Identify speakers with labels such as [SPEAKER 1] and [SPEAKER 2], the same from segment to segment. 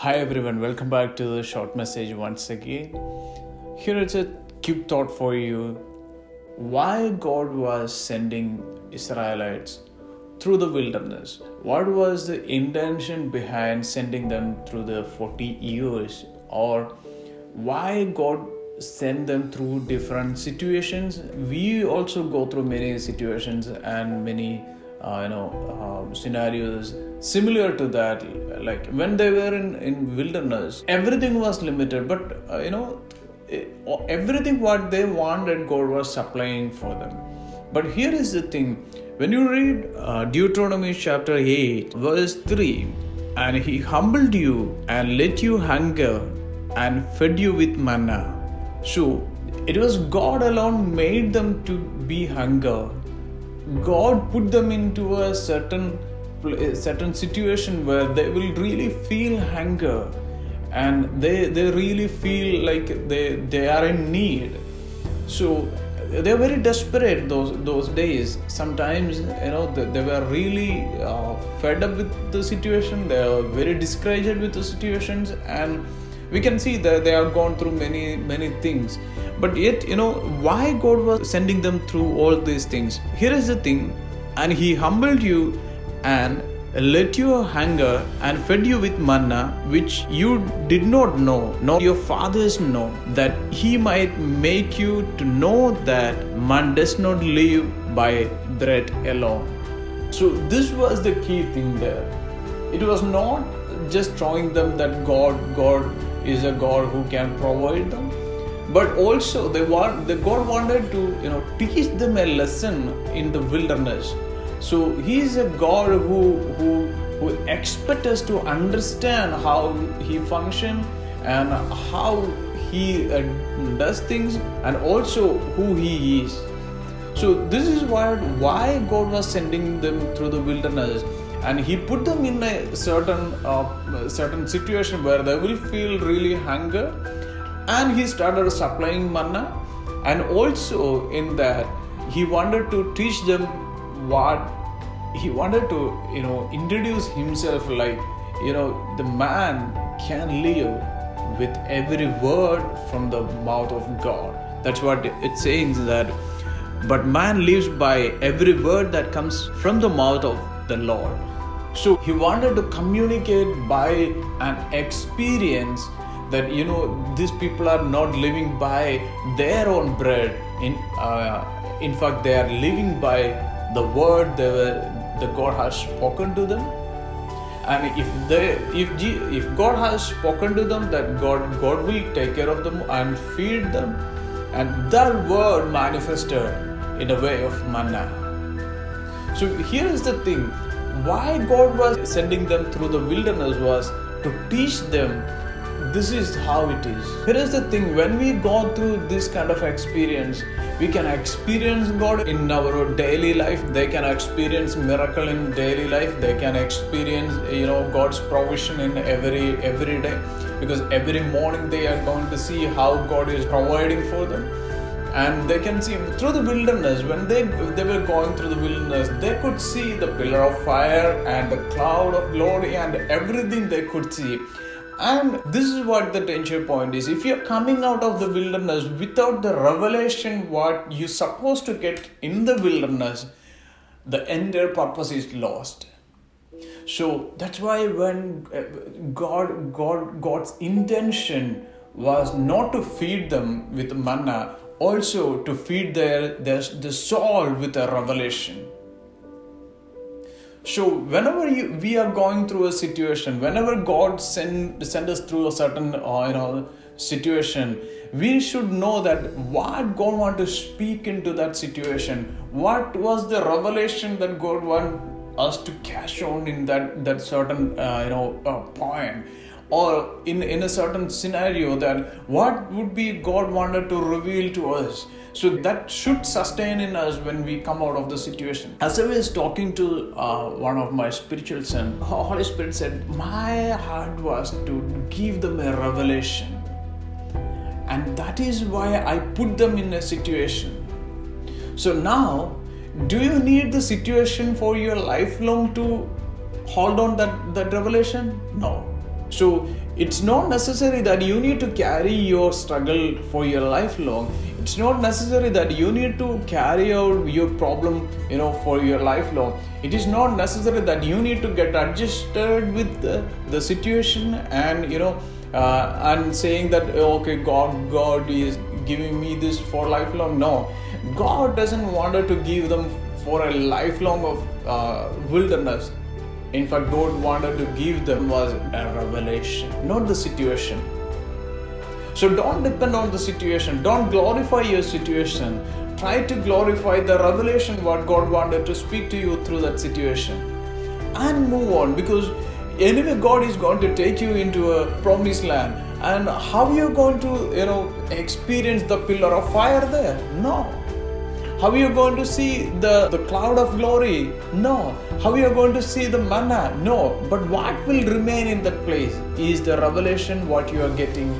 [SPEAKER 1] Hi everyone, welcome back to the short message once again. Here is a quick thought for you. Why God was sending Israelites through the wilderness? What was the intention behind sending them through the 40 years? Or why God sent them through different situations? We also go through many situations and many scenarios similar to that. Like when they were in wilderness, everything was limited, but everything what they wanted, God was supplying for them. But here is the thing: when you read Deuteronomy chapter 8 verse 3, and he humbled you and let you hunger and fed you with manna. So it was God alone made them to be hunger. God put them into a certain situation where they will really feel hunger, and they really feel like they are in need. So they're very desperate those days. Sometimes they were really fed up with the situation. They are very discouraged with the situations, and we can see that they have gone through many things. But yet, why God was sending them through all these things? Here is the thing: and he humbled you and let you hunger and fed you with manna, which you did not know, nor your fathers know, that he might make you to know that man does not live by bread alone. So this was the key thing there. It was not just showing them that God is a God who can provide them, but also God wanted to teach them a lesson in the wilderness. So he is a God who expects us to understand how he functions and how he does things, and also who he is. So this is why God was sending them through the wilderness, and he put them in a certain situation where they will feel really hunger, and he started supplying manna. And also in that, he wanted to teach them what he wanted to introduce himself, like the man can live with every word from the mouth of God. That's what it says, that but man lives by every word that comes from the mouth of the Lord. So he wanted to communicate by an experience that these people are not living by their own bread. In fact, they are living by the word that God has spoken to them. And if God has spoken to them, that God will take care of them and feed them, and that word manifested in the way of manna. So here is the thing: why God was sending them through the wilderness was to teach them this is how it is. Here is the thing: when we go through this kind of experience, we can experience God in our daily life. They can experience miracle in daily life. They can experience God's provision in every day, because every morning they are going to see how God is providing for them. And they can see through the wilderness. When they were going through the wilderness, they could see the pillar of fire and the cloud of glory and everything they could see. And this is what the danger point is. If you're coming out of the wilderness without the revelation what you're supposed to get in the wilderness, the entire purpose is lost. So that's why when God's intention was not to feed them with manna, also to feed the soul with a revelation. So whenever we are going through a situation, whenever God send us through a certain situation, we should know that what God wants to speak into that situation. What was the revelation that God wants us to cash on in that certain point, or in a certain scenario, that what would be God wanted to reveal to us. So that should sustain in us when we come out of the situation. As I was talking to one of my spiritual sons, Holy Spirit said, my heart was to give them a revelation. And that is why I put them in a situation. So now, do you need the situation for your lifelong to hold on that revelation? No. So it's not necessary that you need to carry your struggle for your lifelong. It's not necessary that you need to carry out your problem, for your lifelong. It is not necessary that you need to get adjusted with the situation and and saying that okay, God is giving me this for lifelong. No, God doesn't want to give them for a lifelong of wilderness. In fact, God wanted to give them was a revelation, not the situation. So don't depend on the situation. Don't glorify your situation. Try to glorify the revelation what God wanted to speak to you through that situation. And move on, because anyway God is going to take you into a promised land. And how you going to experience the pillar of fire there? No. How are you going to see the cloud of glory? No. How are you going to see the manna? No. But what will remain in that place is the revelation what you are getting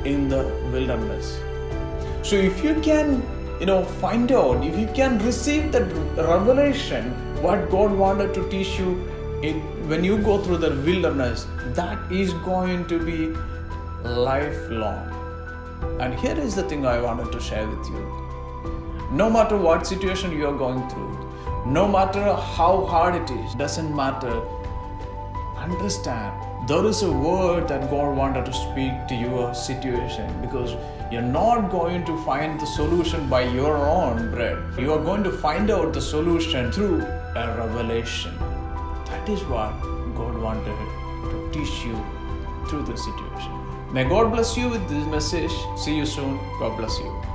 [SPEAKER 1] in the wilderness. So if you can find out, if you can receive that revelation what God wanted to teach you when you go through the wilderness, that is going to be lifelong. And here is the thing I wanted to share with you. No matter what situation you are going through, no matter how hard it is, doesn't matter. Understand, there is a word that God wanted to speak to your situation, because you're not going to find the solution by your own bread. You are going to find out the solution through a revelation. That is what God wanted to teach you through the situation. May God bless you with this message. See you soon. God bless you.